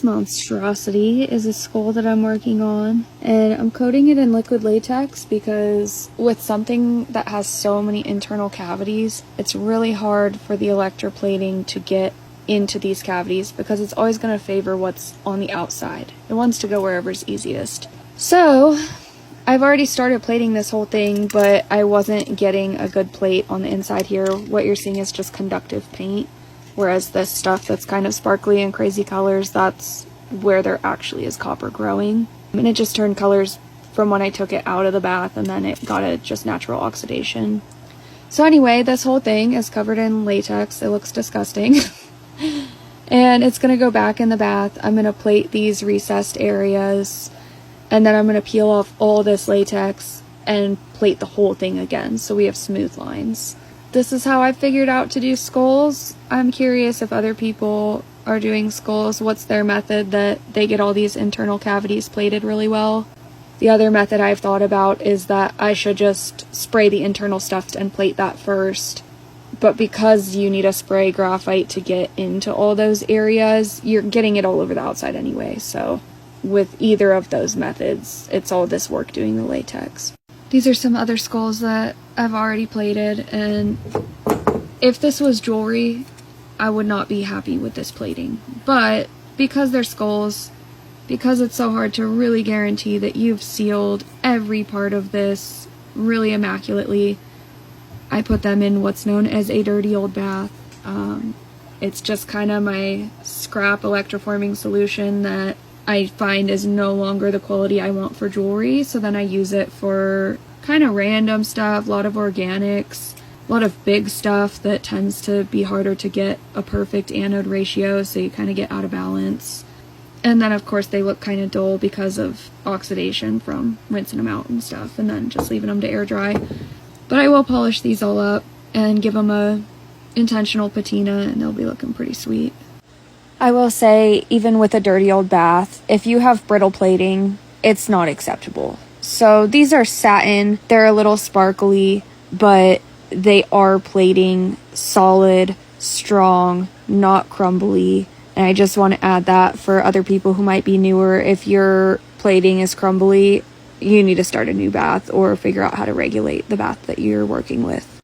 This monstrosity is a skull that I'm working on, and I'm coating it in liquid latex because with something that has so many internal cavities, it's really hard for the electroplating to get into these cavities because it's always going to favor what's on the outside. It wants to go wherever's easiest. So I've already started plating this whole thing, but I wasn't getting a good plate on the inside here. What you're seeing is just conductive paint, whereas this stuff that's kind of sparkly and crazy colors, that's where there actually is copper growing. And it just turned colors from when I took it out of the bath, and then it got a just natural oxidation. So anyway, this whole thing is covered in latex. It looks disgusting. And it's going to go back in the bath. I'm going to plate these recessed areas, and then I'm going to peel off all this latex and plate the whole thing again so we have smooth lines. This is how I figured out to do skulls. I'm curious if other people are doing skulls, what's their method that they get all these internal cavities plated really well. The other method I've thought about is that I should just spray the internal stuff and plate that first. But because you need to spray graphite to get into all those areas, you're getting it all over the outside anyway. So with either of those methods, it's all this work doing the latex. These are some other skulls that I've already plated, and if this was jewelry, I would not be happy with this plating. But because they're skulls, because it's so hard to really guarantee that you've sealed every part of this really immaculately, I put them in what's known as a dirty old bath. It's just kind of my scrap electroforming solution that I find is no longer the quality I want for jewelry, so then I use it for kind of random stuff, a lot of organics, a lot of big stuff that tends to be harder to get a perfect anode ratio, so you kind of get out of balance. And then of course they look kind of dull because of oxidation from rinsing them out and stuff, and then just leaving them to air dry. But I will polish these all up and give them a intentional patina, and they'll be looking pretty sweet. I will say, even with a dirty old bath, if you have brittle plating, it's not acceptable. So these are satin, they're a little sparkly, but they are plating solid, strong, not crumbly. And I just want to add that for other people who might be newer. If your plating is crumbly, you need to start a new bath or figure out how to regulate the bath that you're working with.